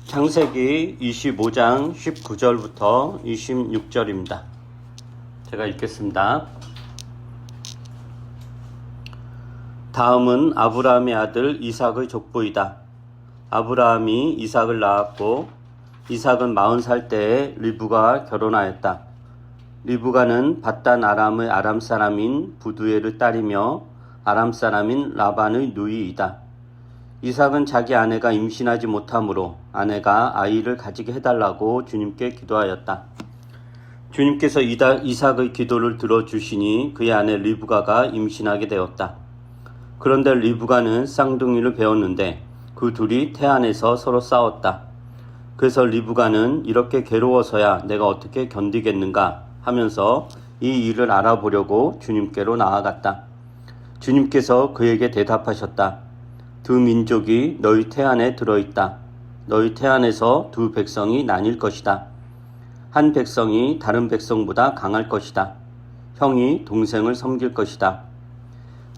창세기 25장 19절부터 26절입니다. 제가 읽겠습니다. 다음은 아브라함의 아들 이삭의 족보이다. 아브라함이 이삭을 낳았고 이삭은 40살 때에 리브가와 결혼하였다. 리브가는 밧단 아람의 아람 사람인 부두엘의 딸이며 아람 사람인 라반의 누이이다. 이삭은 자기 아내가 임신하지 못하므로 아내가 아이를 가지게 해달라고 주님께 기도하였다. 주님께서 이삭의 기도를 들어주시니 그의 아내 리브가가 임신하게 되었다. 그런데 리브가는 쌍둥이를 배웠는데 그 둘이 태안에서 서로 싸웠다. 그래서 리브가는 이렇게 괴로워서야 내가 어떻게 견디겠는가 하면서 이 일을 알아보려고 주님께로 나아갔다. 주님께서 그에게 대답하셨다. 두 민족이 너희 태안에 들어있다. 너희 태안에서 두 백성이 나뉠 것이다. 한 백성이 다른 백성보다 강할 것이다. 형이 동생을 섬길 것이다.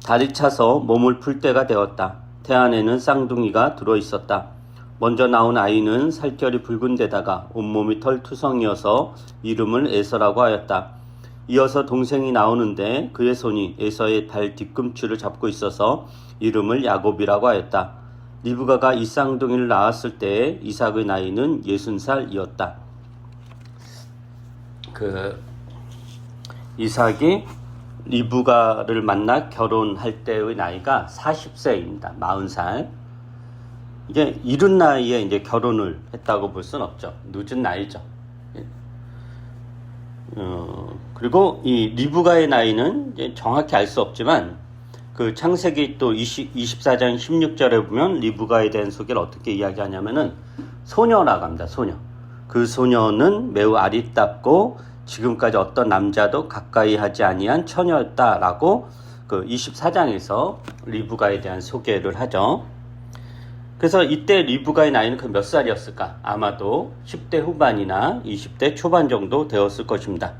달이 차서 몸을 풀 때가 되었다. 태안에는 쌍둥이가 들어있었다. 먼저 나온 아이는 살결이 붉은 데다가 온몸이 털투성이어서 이름을 에서라고 하였다. 이어서 동생이 나오는데 그의 손이 에서의 발 뒤꿈치를 잡고 있어서 이름을 야곱이라고 하였다. 리브가가 이 쌍둥이를 낳았을 때에 이삭의 나이는 60살이었다. 이삭이 리브가를 만나 결혼할 때의 나이가 40세입니다. 40살. 이게 이른 나이에 이제 결혼을 했다고 볼 수는 없죠. 늦은 나이죠. 그리고 이 리브가의 나이는 이제 정확히 알 수 없지만 그 창세기 또 24장 16절에 보면 리브가에 대한 소개를 어떻게 이야기하냐면은 소녀라고 합니다. 소녀. 그 소녀는 매우 아리답고 지금까지 어떤 남자도 가까이 하지 아니한 처녀였다라고 그 24장에서 리브가에 대한 소개를 하죠. 그래서 이때 리브가의 나이는 그 몇 살이었을까? 아마도 10대 후반이나 20대 초반 정도 되었을 것입니다.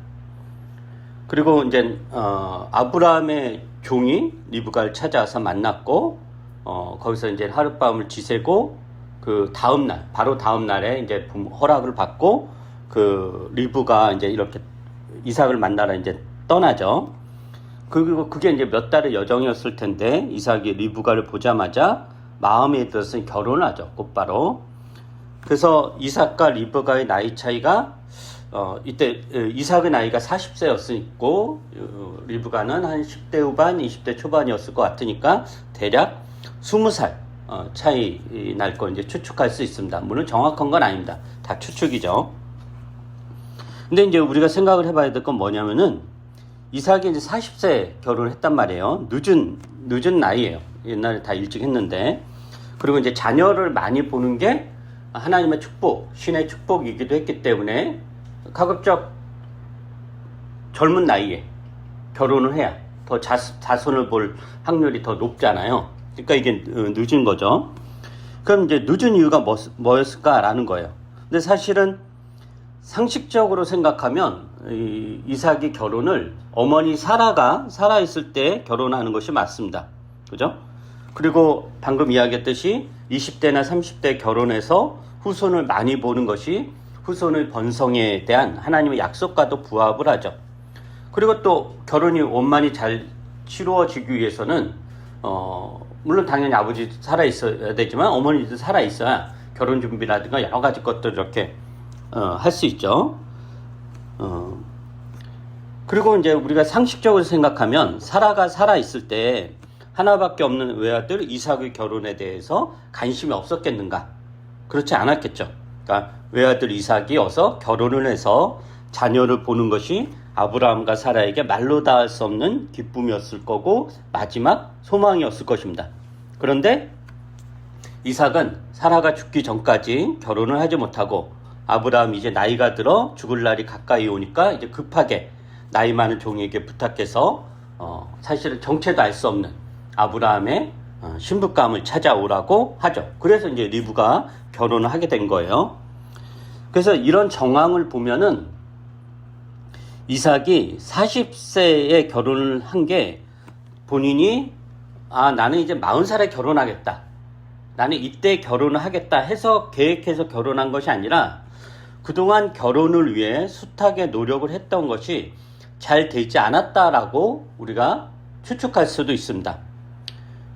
그리고 이제 아브라함의 종이 리브가를 찾아와서 만났고 거기서 이제 하룻밤을 지새고 그 다음 날 바로 다음 날에 이제 허락을 받고 그 리브가 이제 이렇게 이삭을 만나러 이제 떠나죠. 그리고 그게 이제 몇 달의 여정이었을 텐데 이삭이 리브가를 보자마자 마음에 들어서 결혼을 하죠. 곧바로. 그래서 이삭과 리브가의 나이 차이가 이때 이삭의 나이가 40세였고 리브가는 한 10대 후반, 20대 초반이었을 것 같으니까 대략 20살 차이 날 거 이제 추측할 수 있습니다. 물론 정확한 건 아닙니다. 다 추측이죠. 근데 이제 우리가 생각을 해봐야 될 건 뭐냐면은 이삭이 이제 40세 결혼을 했단 말이에요. 늦은 나이에요. 옛날에 다 일찍 했는데. 그리고 이제 자녀를 많이 보는 게 하나님의 축복, 신의 축복이기도 했기 때문에 가급적 젊은 나이에 결혼을 해야 더 자손을 볼 확률이 더 높잖아요. 그러니까 이게 늦은 거죠. 그럼 이제 늦은 이유가 뭐였을까라는 거예요. 근데 사실은 상식적으로 생각하면 이삭이 결혼을 어머니 사라가 살아있을 때 결혼하는 것이 맞습니다. 그죠? 그리고 방금 이야기했듯이 20대나 30대 결혼해서 후손을 많이 보는 것이 후손의 번성에 대한 하나님의 약속과도 부합을 하죠. 그리고 또 결혼이 원만히 잘 치루어지기 위해서는 물론 당연히 아버지 살아있어야 되지만 어머니도 살아있어야 결혼 준비라든가 여러 가지 것들 이렇게 할 수 있죠. 그리고 이제 우리가 상식적으로 생각하면 사라가 살아있을 때 하나밖에 없는 외아들 이삭의 결혼에 대해서 관심이 없었겠는가? 그렇지 않았겠죠. 그러니까 외아들 이삭이 어서 결혼을 해서 자녀를 보는 것이 아브라함과 사라에게 말로 닿을 수 없는 기쁨이었을 거고 마지막 소망이었을 것입니다. 그런데 이삭은 사라가 죽기 전까지 결혼을 하지 못하고 아브라함이 이제 나이가 들어 죽을 날이 가까이 오니까 이제 급하게 나이 많은 종에게 부탁해서 사실은 정체도 알 수 없는 아브라함의 신부감을 찾아오라고 하죠. 그래서 이제 리브가 결혼을 하게 된 거예요. 그래서 이런 정황을 보면은 이삭이 40세에 결혼을 한 게 본인이 나는 이제 40살에 결혼하겠다. 나는 이때 결혼을 하겠다 해서 계획해서 결혼한 것이 아니라 그동안 결혼을 위해 숱하게 노력을 했던 것이 잘 되지 않았다라고 우리가 추측할 수도 있습니다.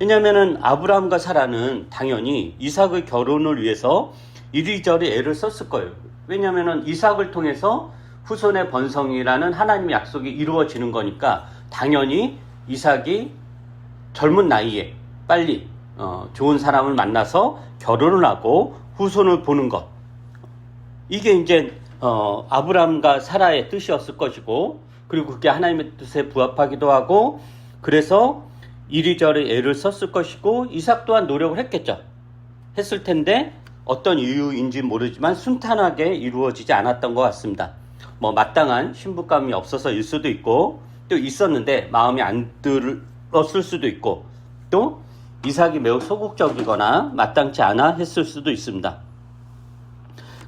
왜냐하면 아브라함과 사라는 당연히 이삭의 결혼을 위해서 이리저리 애를 썼을 거예요. 왜냐하면 이삭을 통해서 후손의 번성이라는 하나님의 약속이 이루어지는 거니까 당연히 이삭이 젊은 나이에 빨리 좋은 사람을 만나서 결혼을 하고 후손을 보는 것, 이게 이제 아브라함과 사라의 뜻이었을 것이고, 그리고 그게 하나님의 뜻에 부합하기도 하고, 그래서 이리저리 애를 썼을 것이고, 이삭 또한 노력을 했을 텐데 어떤 이유인지 모르지만 순탄하게 이루어지지 않았던 것 같습니다. 뭐 마땅한 신부감이 없어서일 수도 있고, 또 있었는데 마음에 안 들었을 수도 있고, 또 이삭이 매우 소극적이거나 마땅치 않아 했을 수도 있습니다.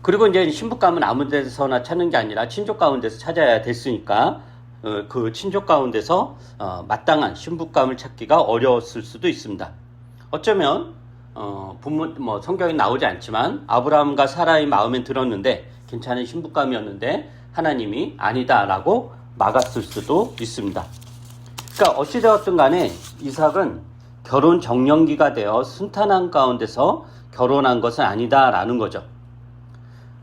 그리고 이제 신부감은 아무 데서나 찾는 게 아니라 친족 가운데서 찾아야 됐으니까 그 친족 가운데서 마땅한 신부감을 찾기가 어려웠을 수도 있습니다. 어쩌면 성경에 나오지 않지만 아브라함과 사라의 마음에 들었는데 괜찮은 신부감이었는데 하나님이 아니다라고 막았을 수도 있습니다. 그러니까 어찌되었든 간에 이삭은 결혼 정년기가 되어 순탄한 가운데서 결혼한 것은 아니다라는 거죠.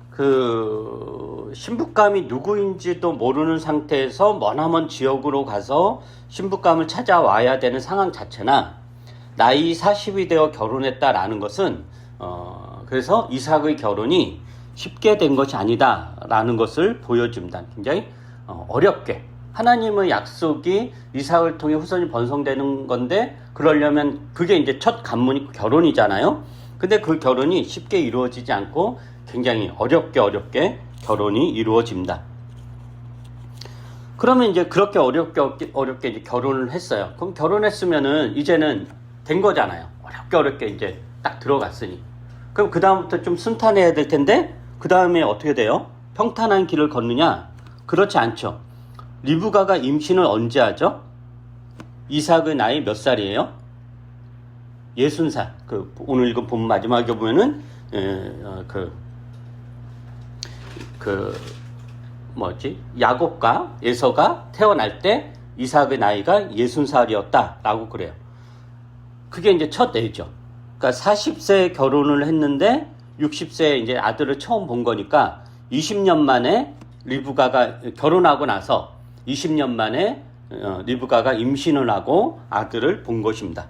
그 신부감이 누구인지도 모르는 상태에서 머나먼 지역으로 가서 신부감을 찾아와야 되는 상황 자체나 나이 40이 되어 결혼했다라는 것은 그래서 이삭의 결혼이 쉽게 된 것이 아니다라는 것을 보여줍니다. 굉장히 어렵게 하나님의 약속이 이삭을 통해 후손이 번성되는 건데, 그러려면 그게 이제 첫 관문이 결혼이잖아요. 근데 그 결혼이 쉽게 이루어지지 않고 굉장히 어렵게 결혼이 이루어집니다. 그러면 이제 그렇게 어렵게 이제 결혼을 했어요. 그럼 결혼했으면은 이제는 된 거잖아요. 어렵게 이제 딱 들어갔으니. 그럼 그 다음부터 좀 순탄해야 될 텐데, 그 다음에 어떻게 돼요? 평탄한 길을 걷느냐? 그렇지 않죠. 리브가가 임신을 언제 하죠? 이삭의 나이 몇 살이에요? 60살. 오늘 이거 본 마지막에 보면은 야곱과 에서가 태어날 때 이삭의 나이가 60살이었다라고 그래요. 그게 이제 첫 애죠. 그러니까 40세에 결혼을 했는데 60세에 이제 아들을 처음 본 거니까 20년 만에 리브가가 결혼하고 나서 20년 만에 리브가가 임신을 하고 아들을 본 것입니다.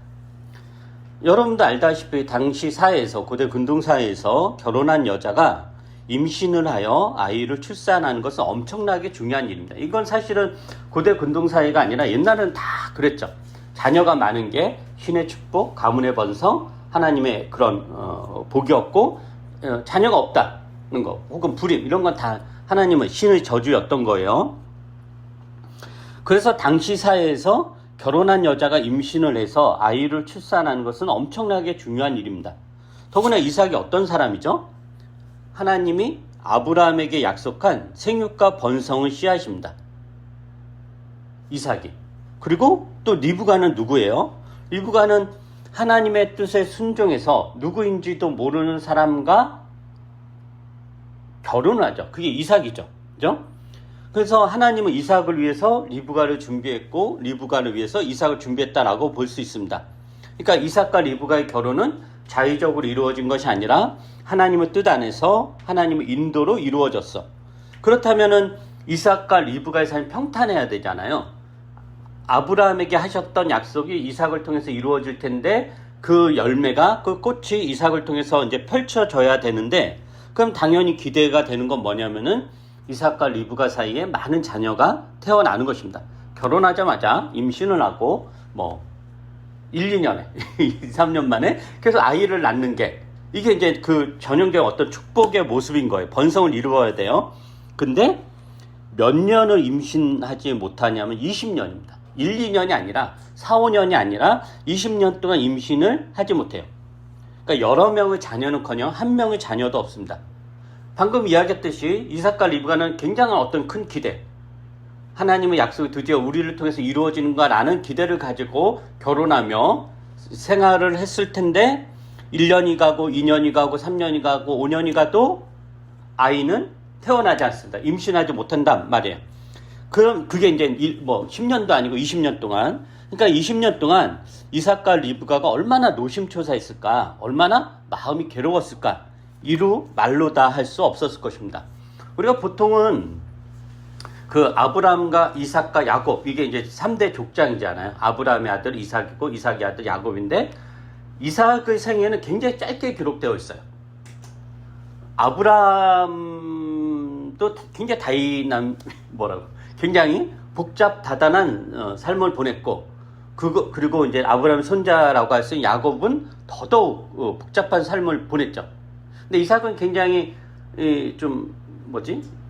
여러분도 알다시피 당시 사회에서, 고대 근동 사회에서 결혼한 여자가 임신을 하여 아이를 출산하는 것은 엄청나게 중요한 일입니다. 이건 사실은 고대 근동 사회가 아니라 옛날에는 다 그랬죠. 자녀가 많은 게 신의 축복, 가문의 번성, 하나님의 그런 복이었고, 자녀가 없다는 거 혹은 불임, 이런 건 다 하나님의 신의 저주였던 거예요. 그래서 당시 사회에서 결혼한 여자가 임신을 해서 아이를 출산하는 것은 엄청나게 중요한 일입니다. 더구나 이삭이 어떤 사람이죠? 하나님이 아브라함에게 약속한 생육과 번성의 씨앗입니다. 이삭이. 그리고 또 리브가는 누구예요? 리브가는 하나님의 뜻에 순종해서 누구인지도 모르는 사람과 결혼을 하죠. 그게 이삭이죠. 그죠? 그래서 하나님은 이삭을 위해서 리브가를 준비했고, 리브가를 위해서 이삭을 준비했다라고 볼 수 있습니다. 그러니까 이삭과 리브가의 결혼은 자의적으로 이루어진 것이 아니라 하나님의 뜻 안에서 하나님의 인도로 이루어졌어. 그렇다면은 이삭과 리브가의 삶이 평탄해야 되잖아요. 아브라함에게 하셨던 약속이 이삭을 통해서 이루어질 텐데, 그 열매가, 그 꽃이 이삭을 통해서 이제 펼쳐져야 되는데, 그럼 당연히 기대가 되는 건 뭐냐면은 이삭과 리브가 사이에 많은 자녀가 태어나는 것입니다. 결혼하자마자 임신을 하고 1, 2년에 2, 3년 만에 계속 아이를 낳는 게, 이게 이제 그 전형적인 어떤 축복의 모습인 거예요. 번성을 이루어야 돼요. 근데 몇 년을 임신하지 못하냐면 20년입니다. 1, 2년이 아니라 4, 5년이 아니라 20년 동안 임신을 하지 못해요. 그러니까 여러 명의 자녀는커녕 한 명의 자녀도 없습니다. 방금 이야기했듯이 이삭과 리브가는 굉장한 어떤 큰 기대, 하나님의 약속이 드디어 우리를 통해서 이루어지는가라는 기대를 가지고 결혼하며 생활을 했을 텐데, 1년이 가고 2년이 가고 3년이 가고 5년이 가도 아이는 태어나지 않습니다. 임신하지 못한단 말이에요. 그럼 그게 이제 뭐 10년도 아니고 20년 동안, 그러니까 20년 동안 이삭과 리브가가 얼마나 노심초사했을까, 얼마나 마음이 괴로웠을까, 이루 말로 다 할 수 없었을 것입니다. 우리가 보통은 그 아브라함과 이삭과 야곱, 이게 이제 3대 족장이잖아요. 아브라함의 아들 이삭이고 이삭의 아들 야곱인데, 이삭의 생애는 굉장히 짧게 기록되어 있어요. 아브라함도 굉장히 굉장히 복잡다단한 삶을 보냈고, 그리고 이제 아브라함의 손자라고 할 수 있는 야곱은 더더욱 복잡한 삶을 보냈죠. 근데 이삭은 굉장히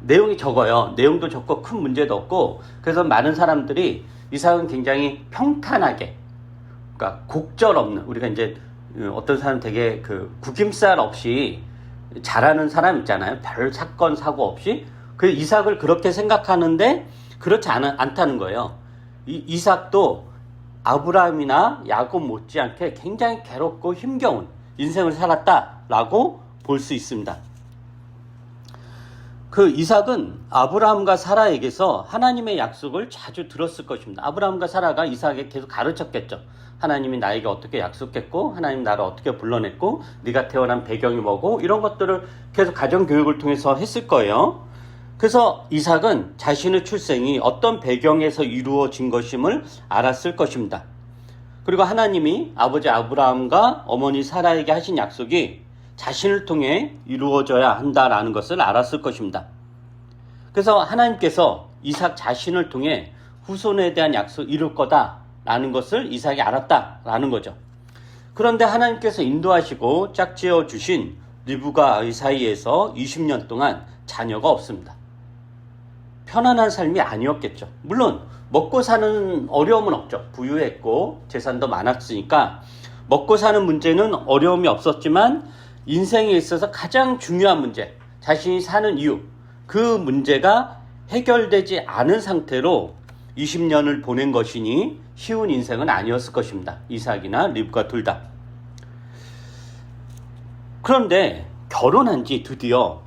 내용이 적어요. 내용도 적고 큰 문제도 없고, 그래서 많은 사람들이 이삭은 굉장히 평탄하게, 그러니까 곡절 없는, 우리가 이제 어떤 사람 되게 그 구김살 없이 잘하는 사람 있잖아요. 별 사건 사고 없이. 그 이삭을 그렇게 생각하는데 그렇지 않다는 거예요. 이삭도 아브라함이나 야곱 못지않게 굉장히 괴롭고 힘겨운 인생을 살았다라고 볼 수 있습니다. 그 이삭은 아브라함과 사라에게서 하나님의 약속을 자주 들었을 것입니다. 아브라함과 사라가 이삭에게 계속 가르쳤겠죠. 하나님이 나에게 어떻게 약속했고, 하나님 나를 어떻게 불러냈고, 네가 태어난 배경이 뭐고, 이런 것들을 계속 가정교육을 통해서 했을 거예요. 그래서 이삭은 자신의 출생이 어떤 배경에서 이루어진 것임을 알았을 것입니다. 그리고 하나님이 아버지 아브라함과 어머니 사라에게 하신 약속이 자신을 통해 이루어져야 한다라는 것을 알았을 것입니다. 그래서 하나님께서 이삭 자신을 통해 후손에 대한 약속을 이룰 거다라는 것을 이삭이 알았다라는 거죠. 그런데 하나님께서 인도하시고 짝지어 주신 리브가의 사이에서 20년 동안 자녀가 없습니다. 편안한 삶이 아니었겠죠. 물론 먹고 사는 어려움은 없죠. 부유했고 재산도 많았으니까 먹고 사는 문제는 어려움이 없었지만, 인생에 있어서 가장 중요한 문제, 자신이 사는 이유, 그 문제가 해결되지 않은 상태로 20년을 보낸 것이니 쉬운 인생은 아니었을 것입니다. 이삭이나 리브가 둘 다. 그런데 결혼한 지 드디어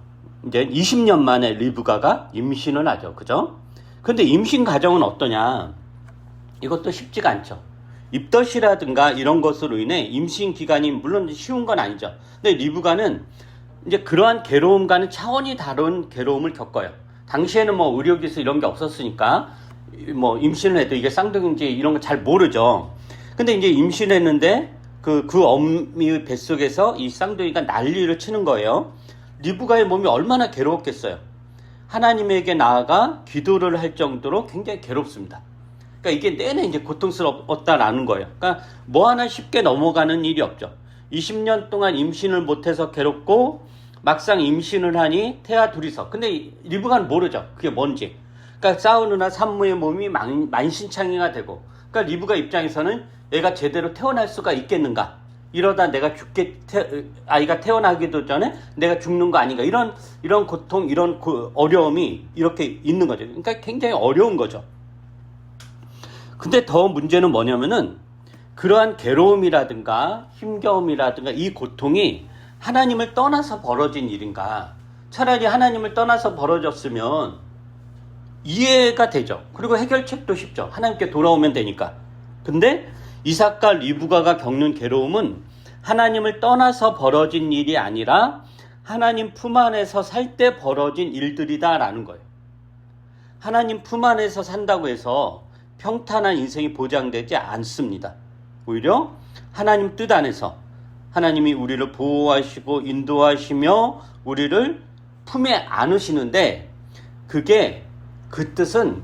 이제 20년 만에 리브가가 임신을 하죠. 그죠? 근데 임신 과정은 어떠냐? 이것도 쉽지가 않죠. 입덧이라든가 이런 것으로 인해 임신 기간이 물론 쉬운 건 아니죠. 근데 리브가는 이제 그러한 괴로움과는 차원이 다른 괴로움을 겪어요. 당시에는 뭐 의료기술 이런 게 없었으니까 뭐 임신을 해도 이게 쌍둥이인지 이런 거 잘 모르죠. 근데 이제 임신했는데 그 어미의 뱃속에서 이 쌍둥이가 난리를 치는 거예요. 리브가의 몸이 얼마나 괴로웠겠어요. 하나님에게 나아가 기도를 할 정도로 굉장히 괴롭습니다. 그러니까 이게 내내 이제 고통스럽다라는 거예요. 그러니까 뭐 하나 쉽게 넘어가는 일이 없죠. 20년 동안 임신을 못해서 괴롭고, 막상 임신을 하니 태아 둘이서. 근데 리브가는 모르죠. 그게 뭔지. 그러니까 싸우느라 산모의 몸이 만신창이가 되고, 그러니까 리브가 입장에서는 얘가 제대로 태어날 수가 있겠는가? 이러다 내가 아이가 태어나기도 전에 내가 죽는 거 아닌가? 이런 고통, 이런 어려움이 이렇게 있는 거죠. 그러니까 굉장히 어려운 거죠. 근데 더 문제는 뭐냐면은, 그러한 괴로움이라든가 힘겨움이라든가 이 고통이 하나님을 떠나서 벌어진 일인가? 차라리 하나님을 떠나서 벌어졌으면 이해가 되죠. 그리고 해결책도 쉽죠. 하나님께 돌아오면 되니까. 근데 이삭과 리브가가 겪는 괴로움은 하나님을 떠나서 벌어진 일이 아니라 하나님 품 안에서 살 때 벌어진 일들이다라는 거예요. 하나님 품 안에서 산다고 해서 평탄한 인생이 보장되지 않습니다. 오히려 하나님 뜻 안에서 하나님이 우리를 보호하시고 인도하시며 우리를 품에 안으시는데, 그 뜻은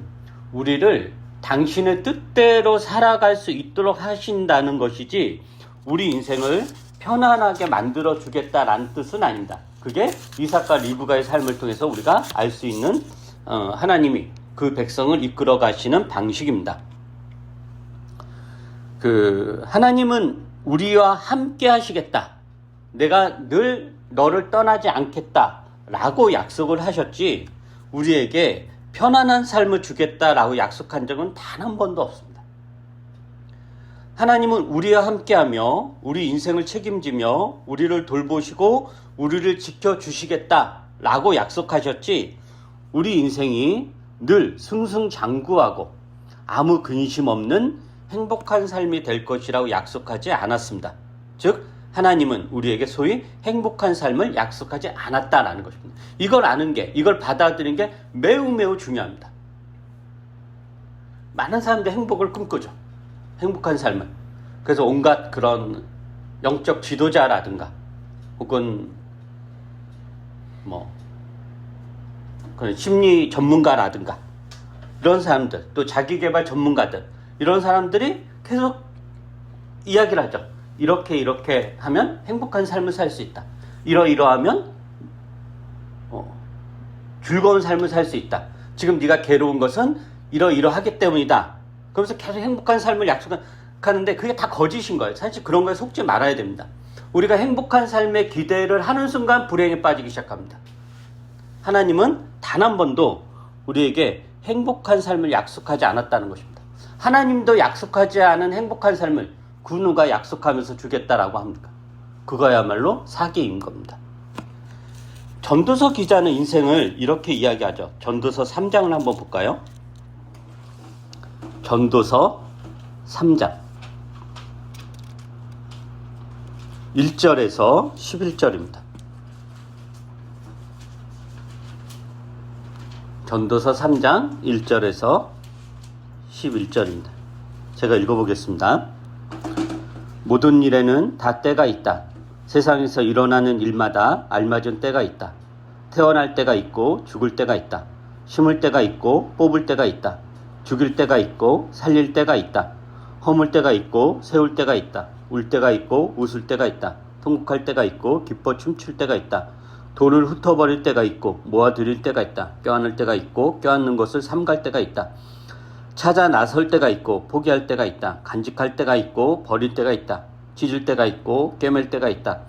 우리를 당신의 뜻대로 살아갈 수 있도록 하신다는 것이지, 우리 인생을 편안하게 만들어 주겠다라는 뜻은 아닙니다. 그게 이삭과 리브가의 삶을 통해서 우리가 알 수 있는 하나님이 그 백성을 이끌어 가시는 방식입니다. 하나님은 우리와 함께 하시겠다, 내가 늘 너를 떠나지 않겠다 라고 약속을 하셨지, 우리에게 편안한 삶을 주겠다라고 약속한 적은 단 한 번도 없습니다. 하나님은 우리와 함께하며 우리 인생을 책임지며 우리를 돌보시고 우리를 지켜주시겠다라고 약속하셨지, 우리 인생이 늘 승승장구하고 아무 근심 없는 행복한 삶이 될 것이라고 약속하지 않았습니다. 즉 하나님은 우리에게 소위 행복한 삶을 약속하지 않았다라는 것입니다. 이걸 아는 게, 이걸 받아들이는 게 매우 매우 중요합니다. 많은 사람들이 행복을 꿈꾸죠. 행복한 삶을. 그래서 온갖 그런 영적 지도자라든가 혹은 그런 심리 전문가라든가 이런 사람들, 또 자기개발 전문가들, 이런 사람들이 계속 이야기를 하죠. 이렇게 하면 행복한 삶을 살 수 있다. 이러하면 즐거운 삶을 살 수 있다. 지금 네가 괴로운 것은 이러하기 때문이다. 그러면서 계속 행복한 삶을 약속하는데 그게 다 거짓인 거예요. 사실 그런 거에 속지 말아야 됩니다. 우리가 행복한 삶에 기대를 하는 순간 불행에 빠지기 시작합니다. 하나님은 단 한 번도 우리에게 행복한 삶을 약속하지 않았다는 것입니다. 하나님도 약속하지 않은 행복한 삶을 그 누가 약속하면서 주겠다라고 합니까? 그거야말로 사기인 겁니다. 전도서 기자는 인생을 이렇게 이야기하죠. 전도서 3장을 한번 볼까요? 전도서 3장 1절에서 11절입니다. 전도서 3장 1절에서 11절입니다. 제가 읽어보겠습니다. 모든 일에는 다 때가 있다. 세상에서 일어나는 일마다 알맞은 때가 있다. 태어날 때가 있고 죽을 때가 있다. 심을 때가 있고 뽑을 때가 있다. 죽일 때가 있고 살릴 때가 있다. 허물 때가 있고 세울 때가 있다. 울 때가 있고 웃을 때가 있다. 통곡할 때가 있고 기뻐 춤출 때가 있다. 돈을 흩어버릴 때가 있고 모아들일 때가 있다. 껴안을 때가 있고 껴안는 것을 삼갈 때가 있다. 찾아 나설 때가 있고 포기할 때가 있다. 간직할 때가 있고 버릴 때가 있다. 찢을 때가 있고 꿰맬 때가 있다.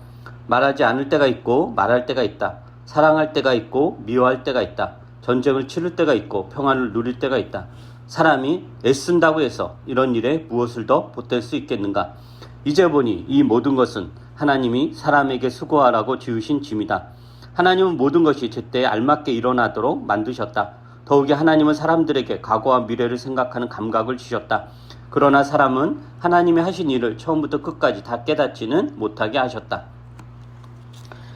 말하지 않을 때가 있고 말할 때가 있다. 사랑할 때가 있고 미워할 때가 있다. 전쟁을 치를 때가 있고 평안을 누릴 때가 있다. 사람이 애쓴다고 해서 이런 일에 무엇을 더 보탤 수 있겠는가? 이제 보니 이 모든 것은 하나님이 사람에게 수고하라고 지으신 짐이다. 하나님은 모든 것이 제때에 알맞게 일어나도록 만드셨다. 더욱이 하나님은 사람들에게 과거와 미래를 생각하는 감각을 주셨다. 그러나 사람은 하나님이 하신 일을 처음부터 끝까지 다 깨닫지는 못하게 하셨다.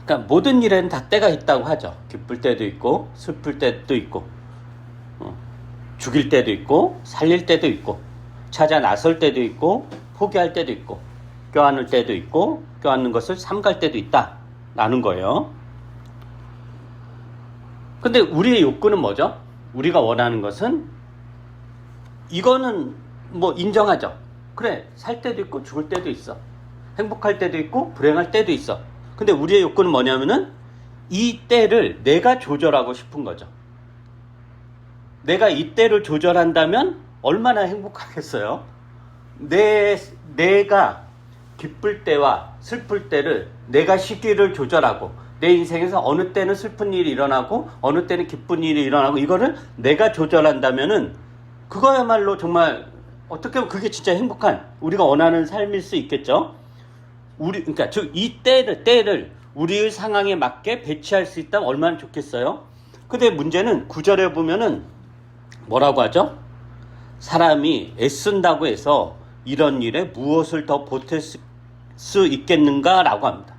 그러니까 모든 일에는 다 때가 있다고 하죠. 기쁠 때도 있고 슬플 때도 있고 죽일 때도 있고 살릴 때도 있고 찾아 나설 때도 있고 포기할 때도 있고 껴안을 때도 있고 껴안는 것을 삼갈 때도 있다라는 거예요. 근데 우리의 욕구는 뭐죠? 우리가 원하는 것은, 이거는 인정하죠. 그래, 살 때도 있고 죽을 때도 있어. 행복할 때도 있고 불행할 때도 있어. 근데 우리의 욕구는 뭐냐면은 이 때를 내가 조절하고 싶은 거죠. 내가 이 때를 조절한다면 얼마나 행복하겠어요? 내가 기쁠 때와 슬플 때를 내가 시기를 조절하고, 내 인생에서 어느 때는 슬픈 일이 일어나고 어느 때는 기쁜 일이 일어나고, 이거를 내가 조절한다면은 그거야말로 정말 어떻게 보면 그게 진짜 행복한, 우리가 원하는 삶일 수 있겠죠. 그러니까 즉 이 때를 우리의 상황에 맞게 배치할 수 있다면 얼마나 좋겠어요. 근데 문제는 9절에 보면은 뭐라고 하죠? 사람이 애쓴다고 해서 이런 일에 무엇을 더 보탤 수 있겠는가 라고 합니다.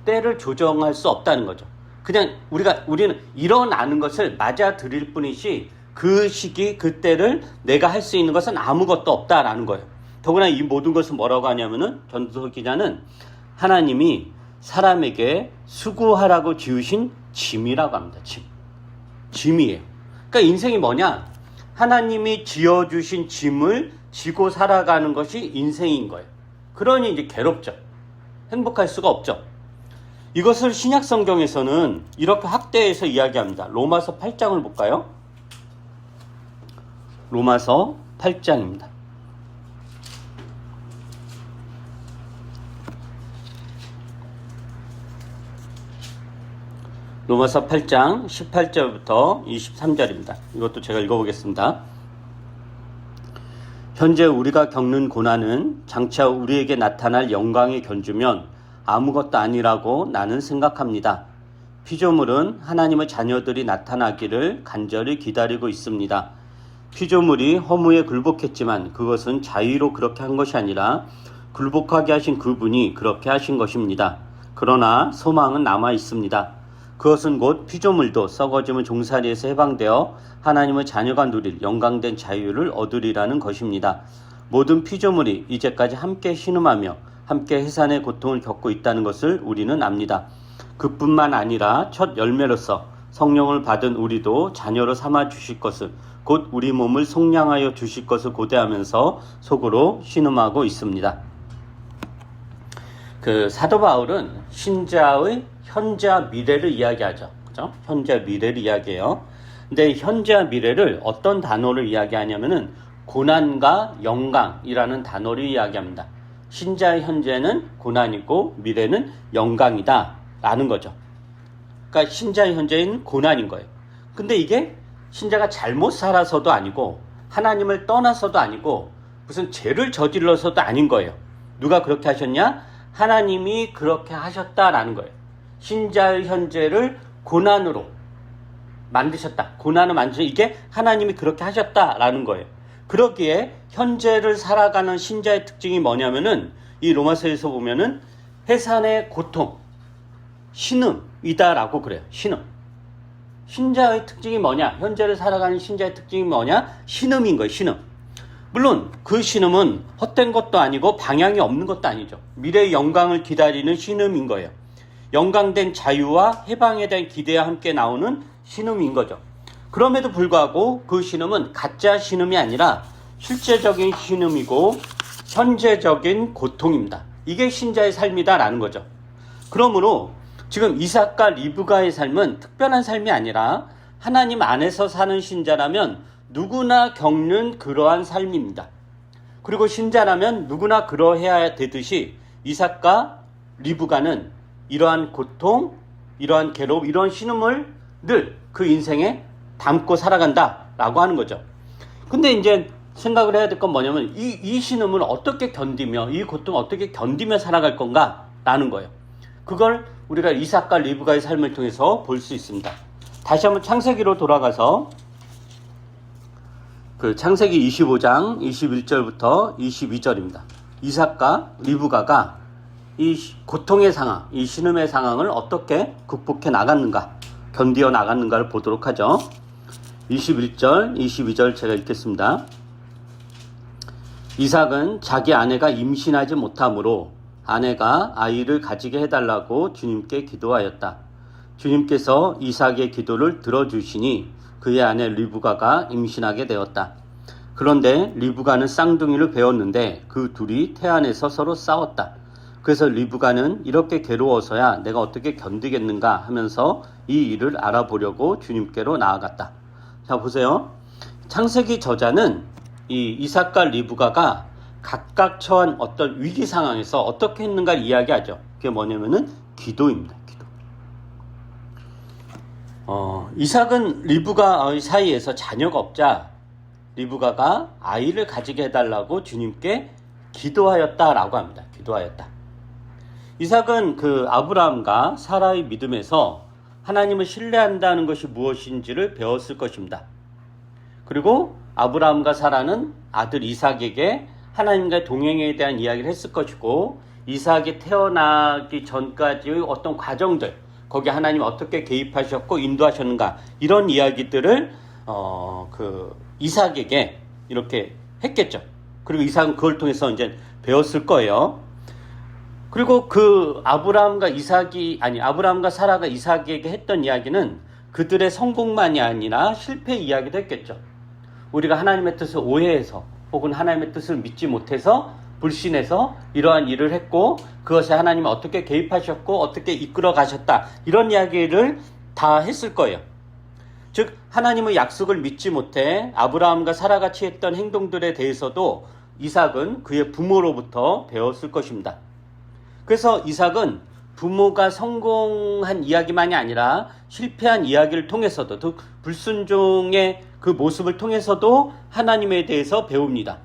때를 조정할 수 없다는 거죠. 그냥 우리는 일어나는 것을 맞아들일 뿐이지 그 시기 그 때를 내가 할 수 있는 것은 아무것도 없다라는 거예요. 더구나 이 모든 것은 뭐라고 하냐면은 전도서 기자는 하나님이 사람에게 수고하라고 지으신 짐이라고 합니다. 짐이에요. 그러니까 인생이 뭐냐? 하나님이 지어주신 짐을 지고 살아가는 것이 인생인 거예요. 그러니 이제 괴롭죠. 행복할 수가 없죠. 이것을 신약 성경에서는 이렇게 확대해서 이야기합니다. 로마서 8장을 볼까요? 로마서 8장입니다. 로마서 8장 18절부터 23절입니다. 이것도 제가 읽어보겠습니다. 현재 우리가 겪는 고난은 장차 우리에게 나타날 영광에 견주면 아무것도 아니라고 나는 생각합니다. 피조물은 하나님의 자녀들이 나타나기를 간절히 기다리고 있습니다. 피조물이 허무에 굴복했지만 그것은 자의로 그렇게 한 것이 아니라 굴복하게 하신 그분이 그렇게 하신 것입니다. 그러나 소망은 남아 있습니다. 그것은 곧 피조물도 썩어지는 종살이에서 해방되어 하나님의 자녀가 누릴 영광된 자유를 얻으리라는 것입니다. 모든 피조물이 이제까지 함께 신음하며 함께 해산의 고통을 겪고 있다는 것을 우리는 압니다. 그뿐만 아니라 첫 열매로서 성령을 받은 우리도 자녀로 삼아 주실 것을, 곧 우리 몸을 속량하여 주실 것을 고대하면서 속으로 신음하고 있습니다. 사도 바울은 신자의 현재와 미래를 이야기하죠. 그죠? 현재와 미래를 이야기해요. 근데 현재와 미래를 어떤 단어를 이야기하냐면은 고난과 영광이라는 단어를 이야기합니다. 신자의 현재는 고난이고 미래는 영광이다 라는 거죠. 그러니까 신자의 현재는 고난인 거예요. 근데 이게 신자가 잘못 살아서도 아니고 하나님을 떠나서도 아니고 무슨 죄를 저질러서도 아닌 거예요. 누가 그렇게 하셨냐? 하나님이 그렇게 하셨다라는 거예요. 신자의 현재를 고난으로 만드셨다. 고난을 만드셨다. 이게 하나님이 그렇게 하셨다라는 거예요. 그러기에 현재를 살아가는 신자의 특징이 뭐냐면은 이 로마서에서 보면은 해산의 고통, 신음이다라고 그래요. 신음. 신자의 특징이 뭐냐? 현재를 살아가는 신자의 특징이 뭐냐? 신음인 거예요. 신음. 물론 그 신음은 헛된 것도 아니고 방향이 없는 것도 아니죠. 미래의 영광을 기다리는 신음인 거예요. 영광된 자유와 해방에 대한 기대와 함께 나오는 신음인 거죠. 그럼에도 불구하고 그 신음은 가짜 신음이 아니라 실제적인 신음이고 현재적인 고통입니다. 이게 신자의 삶이다라는 거죠. 그러므로 지금 이삭과 리브가의 삶은 특별한 삶이 아니라 하나님 안에서 사는 신자라면 누구나 겪는 그러한 삶입니다. 그리고 신자라면 누구나 그러해야 되듯이 이삭과 리브가는 이러한 고통, 이러한 괴로움, 이러한 신음을 늘 그 인생에 담고 살아간다라고 하는 거죠. 근데 이제 생각을 해야 될 건 뭐냐면 이 신음을 어떻게 견디며 이 고통을 어떻게 견디며 살아갈 건가라는 거예요. 그걸 우리가 이삭과 리브가의 삶을 통해서 볼 수 있습니다. 다시 한번 창세기로 돌아가서 창세기 25장 21절부터 22절입니다. 이삭과 리브가가 이 고통의 상황, 이 신음의 상황을 어떻게 극복해 나갔는가, 견디어 나갔는가를 보도록 하죠. 21절, 22절 제가 읽겠습니다. 이삭은 자기 아내가 임신하지 못하므로 아내가 아이를 가지게 해달라고 주님께 기도하였다. 주님께서 이삭의 기도를 들어주시니 그의 아내 리브가가 임신하게 되었다. 그런데 리브가는 쌍둥이를 배웠는데 그 둘이 태안에서 서로 싸웠다. 그래서 리브가는 이렇게 괴로워서야 내가 어떻게 견디겠는가 하면서 이 일을 알아보려고 주님께로 나아갔다. 자, 보세요. 창세기 저자는 이 이삭과 리브가가 각각 처한 어떤 위기 상황에서 어떻게 했는가를 이야기하죠. 그게 뭐냐면은 기도입니다. 기도. 이삭은 리브가의 사이에서 자녀가 없자 리브가가 아이를 가지게 해달라고 주님께 기도하였다라고 합니다. 기도하였다. 이삭은 아브라함과 사라의 믿음에서 하나님을 신뢰한다는 것이 무엇인지를 배웠을 것입니다. 그리고 아브라함과 사라는 아들 이삭에게 하나님과의 동행에 대한 이야기를 했을 것이고, 이삭이 태어나기 전까지의 어떤 과정들, 거기에 하나님 어떻게 개입하셨고 인도하셨는가, 이런 이야기들을 이삭에게 이렇게 했겠죠. 그리고 이삭은 그걸 통해서 이제 배웠을 거예요. 그리고 아브라함과 사라가 이삭에게 했던 이야기는 그들의 성공만이 아니라 실패 이야기도 했겠죠. 우리가 하나님의 뜻을 오해해서 혹은 하나님의 뜻을 믿지 못해서 불신해서 이러한 일을 했고, 그것에 하나님이 어떻게 개입하셨고 어떻게 이끌어 가셨다, 이런 이야기를 다 했을 거예요. 즉 하나님의 약속을 믿지 못해 아브라함과 사라가 취했던 행동들에 대해서도 이삭은 그의 부모로부터 배웠을 것입니다. 그래서 이삭은 부모가 성공한 이야기만이 아니라 실패한 이야기를 통해서도, 불순종의 그 모습을 통해서도 하나님에 대해서 배웁니다.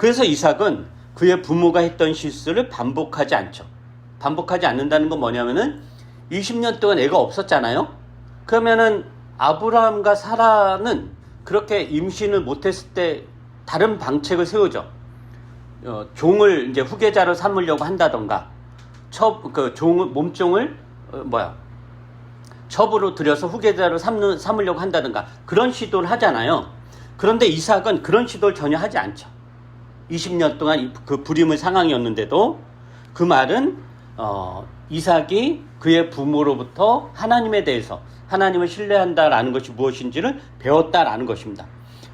그래서 이삭은 그의 부모가 했던 실수를 반복하지 않죠. 반복하지 않는다는 건 뭐냐면은 20년 동안 애가 없었잖아요. 그러면은 아브라함과 사라는 그렇게 임신을 못했을 때 다른 방책을 세우죠. 종을 이제 후계자로 삼으려고 한다던가, 몸종을 첩으로 들여서 후계자로 삼으려고 한다든가 그런 시도를 하잖아요. 그런데 이삭은 그런 시도를 전혀 하지 않죠. 20년 동안 그 불임의 상황이었는데도 그 말은 이삭이 그의 부모로부터 하나님에 대해서 하나님을 신뢰한다라는 것이 무엇인지를 배웠다라는 것입니다.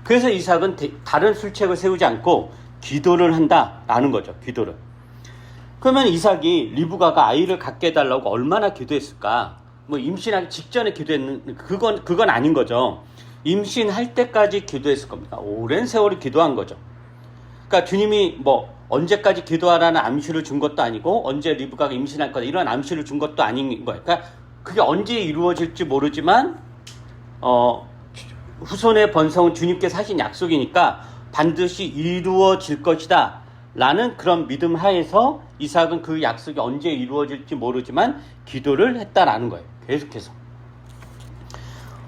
그래서 이삭은 다른 술책을 세우지 않고 기도를 한다라는 거죠. 기도를. 그러면 이삭이 리브가가 아이를 갖게 해달라고 얼마나 기도했을까? 뭐 임신하기 직전에 기도했는 그건 아닌 거죠. 임신할 때까지 기도했을 겁니다. 오랜 세월을 기도한 거죠. 그러니까 주님이 뭐 언제까지 기도하라는 암시를 준 것도 아니고 언제 리브가가 임신할 거다 이런 암시를 준 것도 아닌 거예요. 그러니까 그게 언제 이루어질지 모르지만 후손의 번성은 주님께서 하신 약속이니까 반드시 이루어질 것이다 라는 그런 믿음 하에서 이삭은 그 약속이 언제 이루어질지 모르지만 기도를 했다라는 거예요. 계속해서.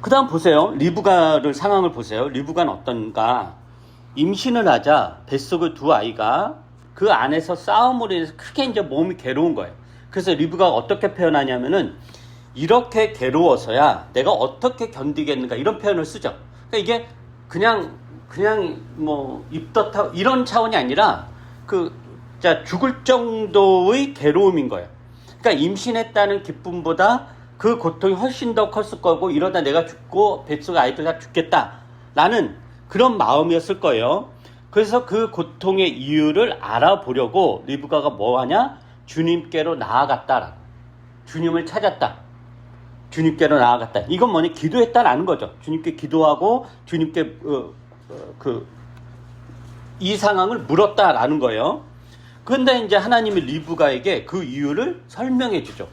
그 다음 보세요. 리브가를 상황을 보세요. 리브가는 어떤가? 임신을 하자 뱃속의 두 아이가 그 안에서 싸움으로 인해서 크게 이제 몸이 괴로운 거예요. 그래서 리브가가 어떻게 표현하냐면은 이렇게 괴로워서야 내가 어떻게 견디겠는가 이런 표현을 쓰죠. 그러니까 이게 그냥 뭐 입덧하고 이런 차원이 아니라 죽을 정도의 괴로움인 거예요. 그러니까 임신했다는 기쁨보다 그 고통이 훨씬 더 컸을 거고 이러다 내가 죽고 뱃속의 아이들 다 죽겠다라는 그런 마음이었을 거예요. 그래서 그 고통의 이유를 알아보려고 리브가가 뭐하냐? 주님께로 나아갔다. 주님을 찾았다. 주님께로 나아갔다. 이건 뭐냐? 기도했다라는 거죠. 주님께 기도하고 주님께 이 상황을 물었다라는 거예요. 그런데 이제 하나님이 리브가에게 그 이유를 설명해 주죠.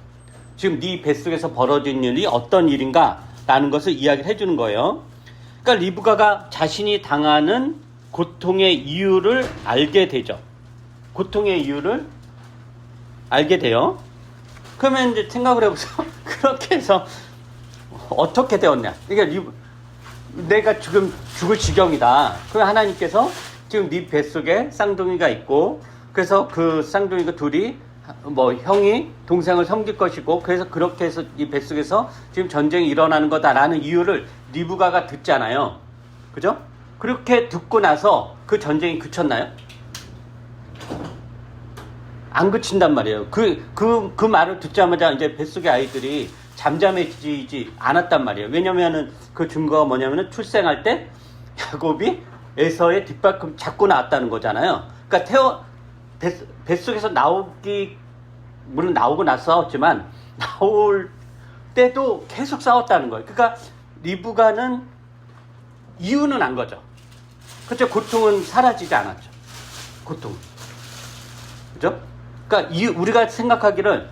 지금 네 뱃속에서 벌어진 일이 어떤 일인가 라는 것을 이야기를 해주는 거예요. 그러니까 리브가가 자신이 당하는 고통의 이유를 알게 되죠. 고통의 이유를 알게 돼요. 그러면 이제 생각을 해보세요. 그렇게 해서 어떻게 되었냐. 그러니까 내가 지금 죽을 지경이다. 그럼 하나님께서 지금 네 뱃속에 쌍둥이가 있고 그래서 그 쌍둥이가 둘이 뭐 형이 동생을 섬길 것이고 그래서 그렇게 해서 이 뱃속에서 지금 전쟁이 일어나는 거다라는 이유를 리브가가 듣잖아요. 그죠? 그렇게 듣고 나서 그 전쟁이 그쳤나요? 안 그친단 말이에요. 그 말을 듣자마자 이제 뱃속의 아이들이 잠잠해지지 않았단 말이에요. 왜냐면은 그 증거가 뭐냐면은 출생할 때 야곱이 에서의 뒷발꿈 잡고 나왔다는 거잖아요. 그러니까 뱃속에서 물론 나오고 나서 싸웠지만 나올 때도 계속 싸웠다는 거예요. 그러니까 리브가는 이유는 안 거죠. 그렇죠? 고통은 사라지지 않았죠. 고통은. 그죠? 그러니까 우리가 생각하기를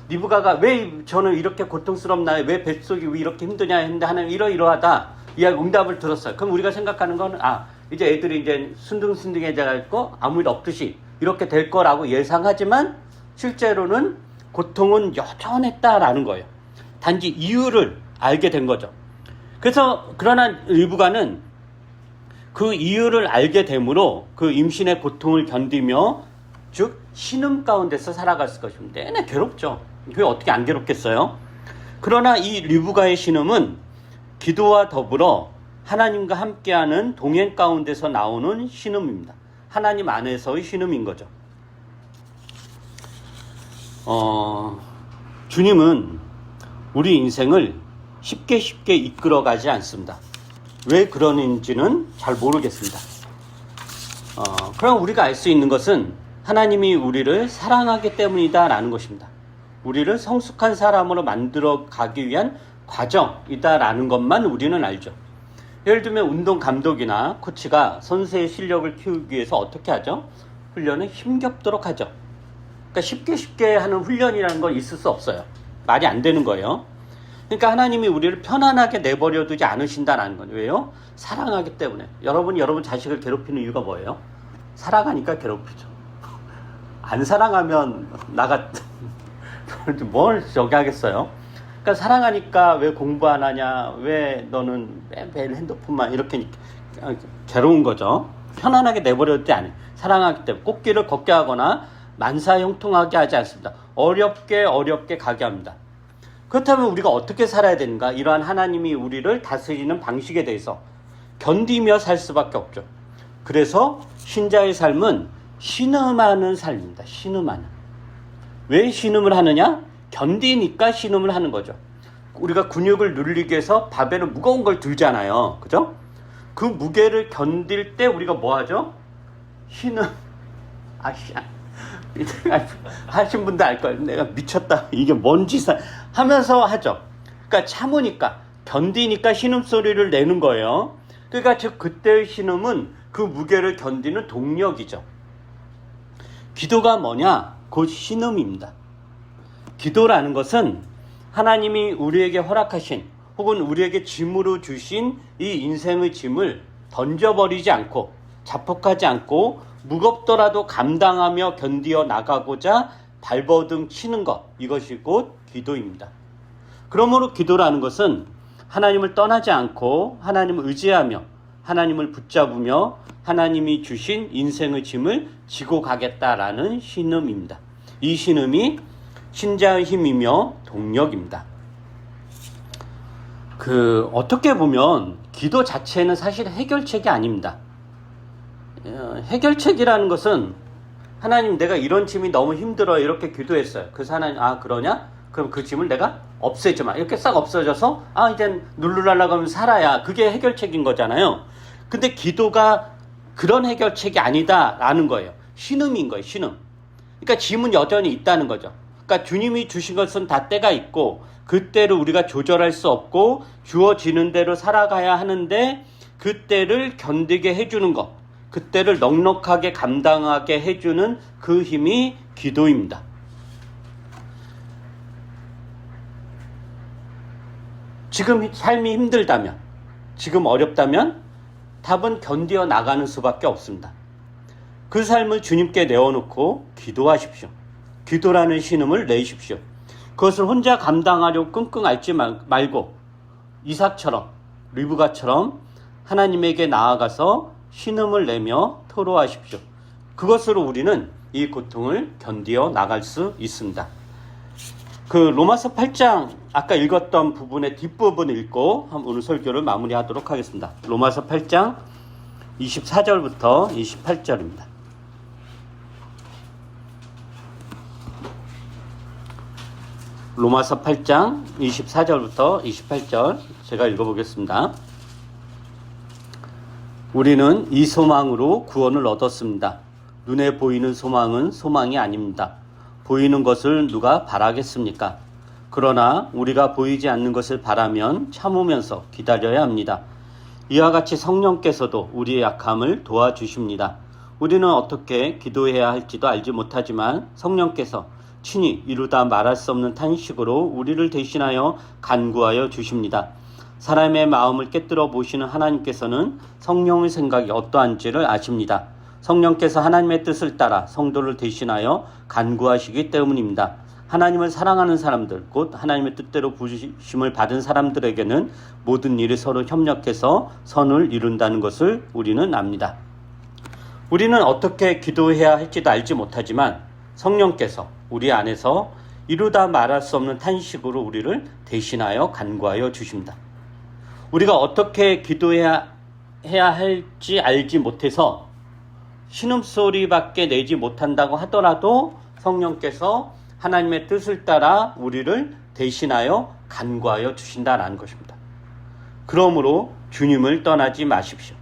리브가가 왜 저는 이렇게 고통스럽나요? 왜 뱃속이 왜 이렇게 힘드냐 했는데 하나님 이러이러하다. 이야기 응답을 들었어요. 그럼 우리가 생각하는 건 이제 애들이 이제 순둥순둥해져 있고 아무 일 없듯이 이렇게 될 거라고 예상하지만 실제로는 고통은 여전했다라는 거예요. 단지 이유를 알게 된 거죠. 그래서 그러나 리브가는 그 이유를 알게 되므로 그 임신의 고통을 견디며 즉 신음 가운데서 살아갔을 것입니다. 내내 괴롭죠. 그게 어떻게 안 괴롭겠어요? 그러나 이 리브가의 신음은 기도와 더불어 하나님과 함께하는 동행 가운데서 나오는 신음입니다. 하나님 안에서의 신음인 거죠. 주님은 우리 인생을 쉽게 이끌어가지 않습니다. 왜 그러는지는 잘 모르겠습니다. 그럼 우리가 알 수 있는 것은 하나님이 우리를 사랑하기 때문이다라는 것입니다. 우리를 성숙한 사람으로 만들어 가기 위한 과정이다라는 것만 우리는 알죠. 예를 들면 운동 감독이나 코치가 선수의 실력을 키우기 위해서 어떻게 하죠? 훈련을 힘겹도록 하죠. 그러니까 쉽게 하는 훈련이라는 건 있을 수 없어요. 말이 안 되는 거예요. 그러니까 하나님이 우리를 편안하게 내버려 두지 않으신다는 건 왜요? 사랑하기 때문에. 여러분 자식을 괴롭히는 이유가 뭐예요? 사랑하니까 괴롭히죠. 안 사랑하면 나가 뭘 저기 하겠어요. 그러니까 사랑하니까 왜 공부 안 하냐, 왜 너는 매일 핸드폰만, 이렇게 괴로운 거죠. 편안하게 내버려둘 때 아니에요. 사랑하기 때문에 꽃길을 걷게 하거나 만사형통하게 하지 않습니다. 어렵게 가게 합니다. 그렇다면 우리가 어떻게 살아야 되는가? 이러한 하나님이 우리를 다스리는 방식에 대해서 견디며 살 수밖에 없죠. 그래서 신자의 삶은 신음하는 삶입니다. 신음하는. 왜 신음을 하느냐? 견디니까 신음을 하는 거죠. 우리가 근육을 늘리기 위해서 바벨은 무거운 걸 들잖아요. 그죠? 그 무게를 견딜 때 우리가 뭐 하죠? 신음. 하신 분들 알 거예요. 내가 미쳤다. 이게 뭔 짓을 하면서 하죠. 그러니까 참으니까, 견디니까 신음소리를 내는 거예요. 그러니까 즉 그때의 신음은 그 무게를 견디는 동력이죠. 기도가 뭐냐? 곧 신음입니다. 기도라는 것은 하나님이 우리에게 허락하신 혹은 우리에게 짐으로 주신 이 인생의 짐을 던져버리지 않고 자폭하지 않고 무겁더라도 감당하며 견디어 나가고자 발버둥 치는 것, 이것이 곧 기도입니다. 그러므로 기도라는 것은 하나님을 떠나지 않고 하나님을 의지하며 하나님을 붙잡으며 하나님이 주신 인생의 짐을 지고 가겠다라는 신음입니다. 이 신음이 신자의 힘이며 동력입니다. 어떻게 보면 기도 자체는 사실 해결책이 아닙니다. 해결책이라는 것은 하나님, 내가 이런 짐이 너무 힘들어요, 이렇게 기도했어요. 그래서 하나님, 그러냐? 그럼 그 짐을 내가 없애주마. 이렇게 싹 없어져서 이젠 룰루랄라 가면 살아야, 그게 해결책인 거잖아요. 근데 기도가 그런 해결책이 아니다라는 거예요. 신음인 거예요. 신음. 그러니까 짐은 여전히 있다는 거죠. 그러니까 주님이 주신 것은 다 때가 있고 그 때를 우리가 조절할 수 없고 주어지는 대로 살아가야 하는데 그 때를 견디게 해주는 것, 그 때를 넉넉하게 감당하게 해주는 그 힘이 기도입니다. 지금 삶이 힘들다면, 지금 어렵다면 답은 견디어 나가는 수밖에 없습니다. 그 삶을 주님께 내어놓고 기도하십시오. 기도라는 신음을 내십시오. 그것을 혼자 감당하려고 끙끙 앓지 말고 이삭처럼, 리브가처럼 하나님에게 나아가서 신음을 내며 토로하십시오. 그것으로 우리는 이 고통을 견디어 나갈 수 있습니다. 로마서 8장 아까 읽었던 부분의 뒷부분 읽고 오늘 설교를 마무리하도록 하겠습니다. 로마서 8장 24절부터 28절입니다. 로마서 8장 24절부터 28절 제가 읽어보겠습니다. 우리는 이 소망으로 구원을 얻었습니다. 눈에 보이는 소망은 소망이 아닙니다. 보이는 것을 누가 바라겠습니까? 그러나 우리가 보이지 않는 것을 바라면 참으면서 기다려야 합니다. 이와 같이 성령께서도 우리의 약함을 도와주십니다. 우리는 어떻게 기도해야 할지도 알지 못하지만 성령께서 친히 이루다 말할 수 없는 탄식으로 우리를 대신하여 간구하여 주십니다. 사람의 마음을 깨뜨려 보시는 하나님께서는 성령의 생각이 어떠한지를 아십니다. 성령께서 하나님의 뜻을 따라 성도를 대신하여 간구하시기 때문입니다. 하나님을 사랑하는 사람들, 곧 하나님의 뜻대로 부르심을 받은 사람들에게는 모든 일이 서로 협력해서 선을 이룬다는 것을 우리는 압니다. 우리는 어떻게 기도해야 할지도 알지 못하지만 성령께서 우리 안에서 이루다 말할 수 없는 탄식으로 우리를 대신하여 간구하여 주십니다. 우리가 어떻게 기도해야 할지 알지 못해서 신음소리밖에 내지 못한다고 하더라도 성령께서 하나님의 뜻을 따라 우리를 대신하여 간구하여 주신다라는 것입니다. 그러므로 주님을 떠나지 마십시오.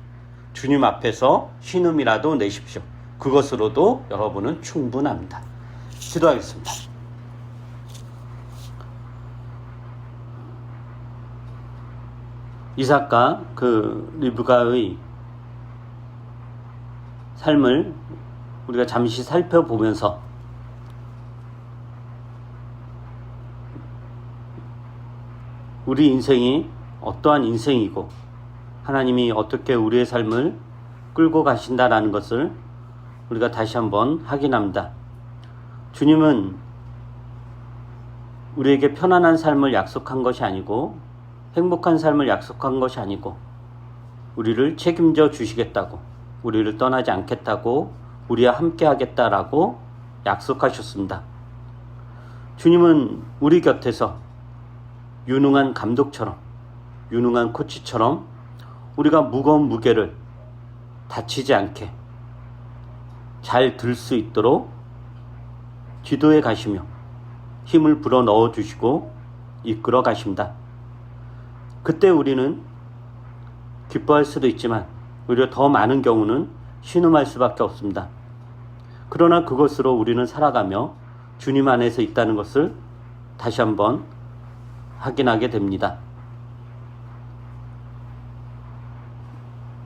주님 앞에서 신음이라도 내십시오. 그것으로도 여러분은 충분합니다. 기도하겠습니다. 이삭과 리브가의 삶을 우리가 잠시 살펴보면서 우리 인생이 어떠한 인생이고 하나님이 어떻게 우리의 삶을 끌고 가신다라는 것을 우리가 다시 한번 확인합니다. 주님은 우리에게 편안한 삶을 약속한 것이 아니고 행복한 삶을 약속한 것이 아니고 우리를 책임져 주시겠다고, 우리를 떠나지 않겠다고, 우리와 함께 하겠다라고 약속하셨습니다. 주님은 우리 곁에서 유능한 감독처럼, 유능한 코치처럼 우리가 무거운 무게를 다치지 않게 잘 들 수 있도록 지도해 가시며 힘을 불어 넣어 주시고 이끌어 가십니다. 그때 우리는 기뻐할 수도 있지만 오히려 더 많은 경우는 신음할 수밖에 없습니다. 그러나 그것으로 우리는 살아가며 주님 안에서 있다는 것을 다시 한번 확인하게 됩니다.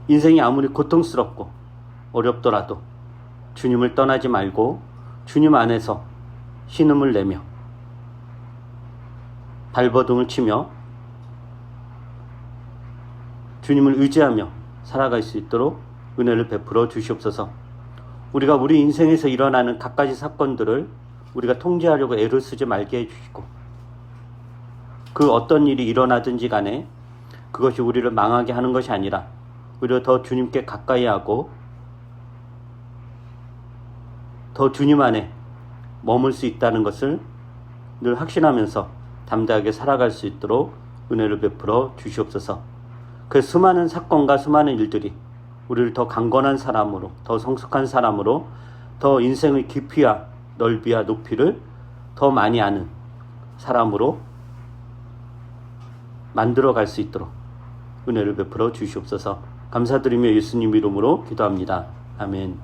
인생이 아무리 고통스럽고 어렵더라도 주님을 떠나지 말고 주님 안에서 신음을 내며 발버둥을 치며 주님을 의지하며 살아갈 수 있도록 은혜를 베풀어 주시옵소서. 우리가 우리 인생에서 일어나는 갖가지 사건들을 우리가 통제하려고 애를 쓰지 말게 해주시고, 그 어떤 일이 일어나든지 간에 그것이 우리를 망하게 하는 것이 아니라 오히려 더 주님께 가까이 하고 더 주님 안에 머물 수 있다는 것을 늘 확신하면서 담대하게 살아갈 수 있도록 은혜를 베풀어 주시옵소서. 그 수많은 사건과 수많은 일들이 우리를 더 강건한 사람으로, 더 성숙한 사람으로, 더 인생의 깊이와 넓이와 높이를 더 많이 아는 사람으로 만들어갈 수 있도록 은혜를 베풀어 주시옵소서. 감사드리며 예수님 이름으로 기도합니다. 아멘.